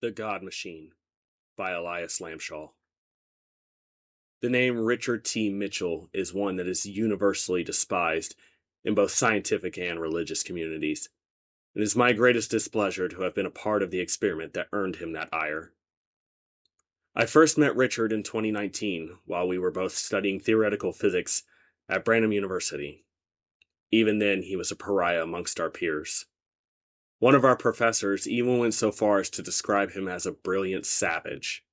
The God Machine by Elias Lamshol. The name Richard T. Mitchell is one that is universally despised in both scientific and religious communities. It is my greatest displeasure to have been a part of the experiment that earned him that ire. I first met Richard in 2019 while we were both studying theoretical physics at Branham University. Even then, he was a pariah amongst our peers. One of our professors even went so far as to describe him as a brilliant savage.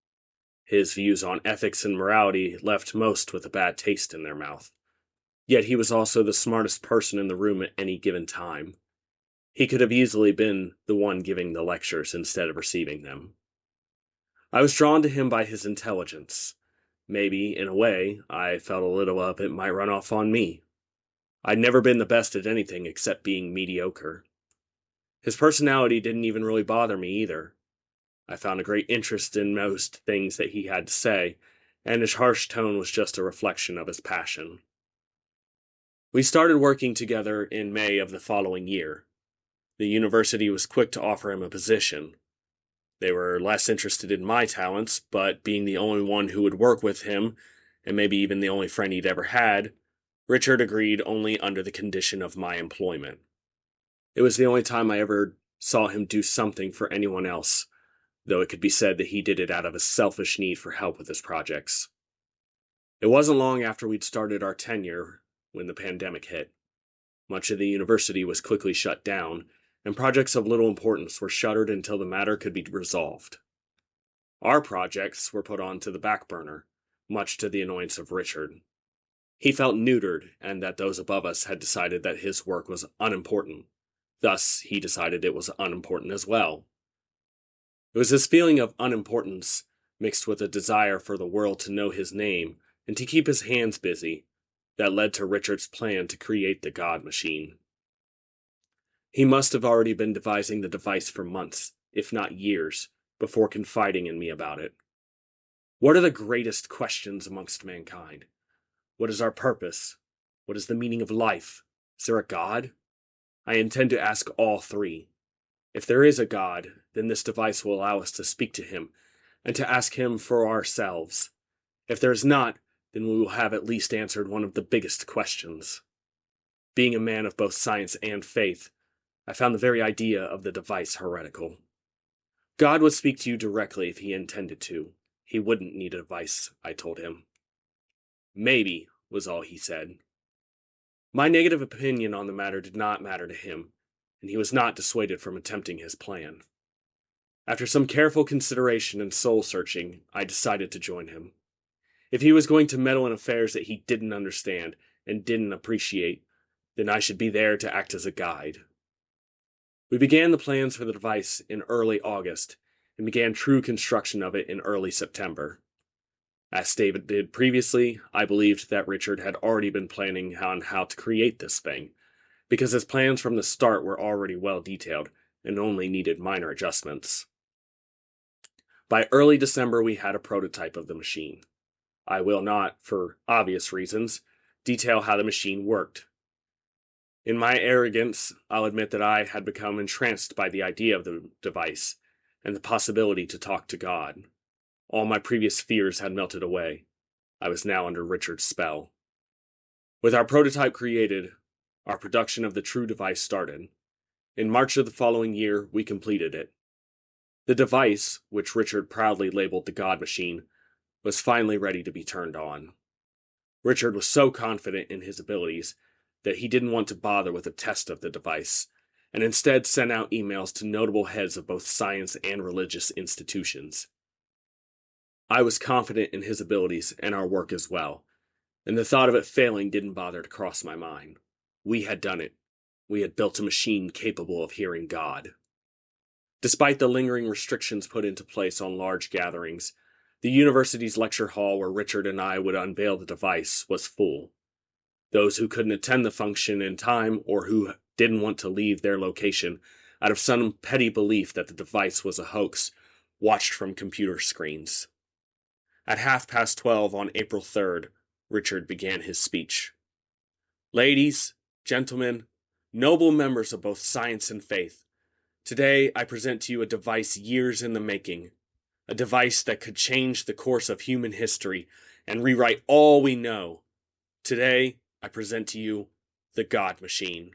His views on ethics and morality left most with a bad taste in their mouth. Yet he was also the smartest person in the room at any given time. He could have easily been the one giving the lectures instead of receiving them. I was drawn to him by his intelligence. Maybe, in a way, I felt a little of it might run off on me. I'd never been the best at anything except being mediocre. His personality didn't even really bother me either. I found a great interest in most things that he had to say, and his harsh tone was just a reflection of his passion. We started working together in May of the following year. The university was quick to offer him a position. They were less interested in my talents, but being the only one who would work with him, and maybe even the only friend he'd ever had, Richard agreed only under the condition of my employment. It was the only time I ever saw him do something for anyone else, though it could be said that he did it out of a selfish need for help with his projects. It wasn't long after we'd started our tenure when the pandemic hit. Much of the university was quickly shut down, and projects of little importance were shuttered until the matter could be resolved. Our projects were put on to the back burner, much to the annoyance of Richard. He felt neutered, and that those above us had decided that his work was unimportant. Thus, he decided it was unimportant as well. It was this feeling of unimportance, mixed with a desire for the world to know his name and to keep his hands busy, that led to Richard's plan to create the God Machine. He must have already been devising the device for months, if not years, before confiding in me about it. What are the greatest questions amongst mankind? What is our purpose? What is the meaning of life? Is there a God? I intend to ask all three. If there is a God, then this device will allow us to speak to him, and to ask him for ourselves. If there is not, then we will have at least answered one of the biggest questions. Being a man of both science and faith, I found the very idea of the device heretical. God would speak to you directly if he intended to. He wouldn't need a device, I told him. Maybe, was all he said. My negative opinion on the matter did not matter to him, and he was not dissuaded from attempting his plan. After some careful consideration and soul-searching, I decided to join him. If he was going to meddle in affairs that he didn't understand and didn't appreciate, then I should be there to act as a guide. We began the plans for the device in early August, and began true construction of it in early September. As David did previously, I believed that Richard had already been planning on how to create this thing, because his plans from the start were already well detailed and only needed minor adjustments. By early December, we had a prototype of the machine. I will not, for obvious reasons, detail how the machine worked. In my arrogance, I'll admit that I had become entranced by the idea of the device and the possibility to talk to God. All my previous fears had melted away. I was now under Richard's spell. With our prototype created, our production of the true device started. In March of the following year, we completed it. The device, which Richard proudly labeled the God Machine, was finally ready to be turned on. Richard was so confident in his abilities that he didn't want to bother with a test of the device, and instead sent out emails to notable heads of both science and religious institutions. I was confident in his abilities and our work as well, and the thought of it failing didn't bother to cross my mind. We had done it. We had built a machine capable of hearing God. Despite the lingering restrictions put into place on large gatherings, the university's lecture hall where Richard and I would unveil the device was full. Those who couldn't attend the function in time or who didn't want to leave their location out of some petty belief that the device was a hoax watched from computer screens. At 12:30 on April 3rd, Richard began his speech. Ladies, gentlemen, noble members of both science and faith, Today, I present to you a device years in the making, a device that could change the course of human history and rewrite all we know. Today, I present to you the God Machine.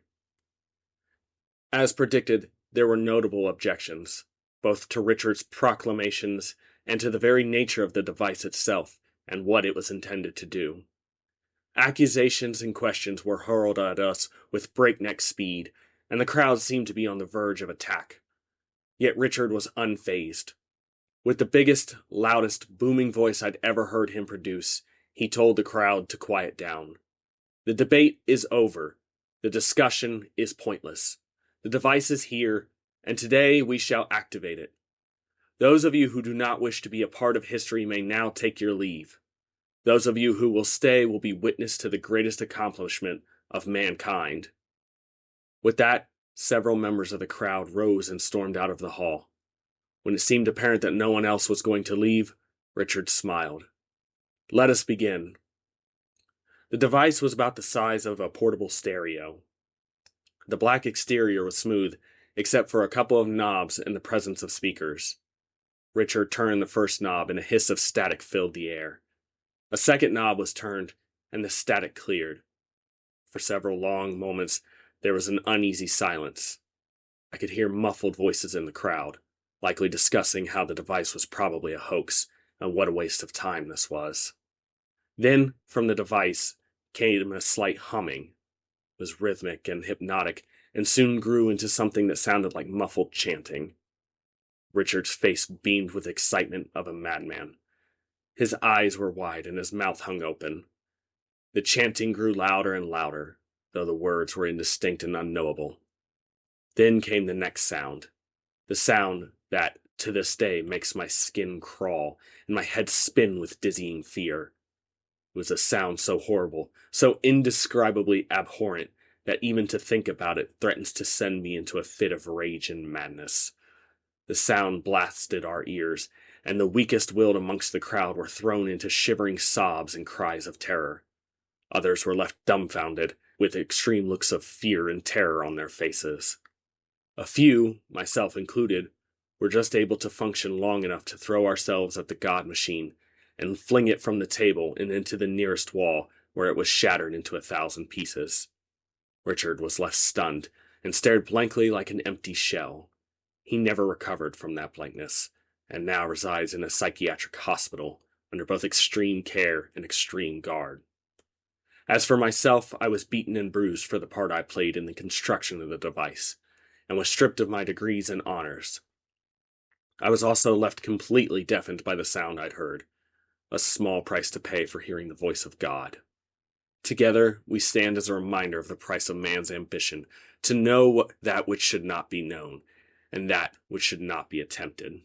As predicted, there were notable objections, both to Richard's proclamations and to the very nature of the device itself and what it was intended to do. Accusations and questions were hurled at us with breakneck speed, and the crowd seemed to be on the verge of attack. Yet Richard was unfazed. With the biggest, loudest, booming voice I'd ever heard him produce, he told the crowd to quiet down. The debate is over. The discussion is pointless. The device is here, and today we shall activate it. Those of you who do not wish to be a part of history may now take your leave. Those of you who will stay will be witness to the greatest accomplishment of mankind. With that, several members of the crowd rose and stormed out of the hall. When it seemed apparent that no one else was going to leave, Richard smiled. Let us begin. The device was about the size of a portable stereo. The black exterior was smooth, except for a couple of knobs and the presence of speakers. Richard turned the first knob, and a hiss of static filled the air. A second knob was turned, and the static cleared. For several long moments, there was an uneasy silence. I could hear muffled voices in the crowd, likely discussing how the device was probably a hoax, and what a waste of time this was. Then, from the device, came a slight humming. It was rhythmic and hypnotic, and soon grew into something that sounded like muffled chanting. Richard's face beamed with excitement of a madman. His eyes were wide and his mouth hung open. The chanting grew louder and louder, though the words were indistinct and unknowable. Then came the next sound, the sound that, to this day, makes my skin crawl and my head spin with dizzying fear. It was a sound so horrible, so indescribably abhorrent, that even to think about it threatens to send me into a fit of rage and madness. The sound blasted our ears, and the weakest-willed amongst the crowd were thrown into shivering sobs and cries of terror. Others were left dumbfounded, with extreme looks of fear and terror on their faces. A few, myself included, were just able to function long enough to throw ourselves at the God Machine and fling it from the table and into the nearest wall, where it was shattered into 1,000 pieces. Richard was left stunned and stared blankly like an empty shell. He never recovered from that blankness, and now resides in a psychiatric hospital under both extreme care and extreme guard. As for myself, I was beaten and bruised for the part I played in the construction of the device, and was stripped of my degrees and honors. I was also left completely deafened by the sound I'd heard, a small price to pay for hearing the voice of God. Together, we stand as a reminder of the price of man's ambition, to know that which should not be known, and that which should not be attempted.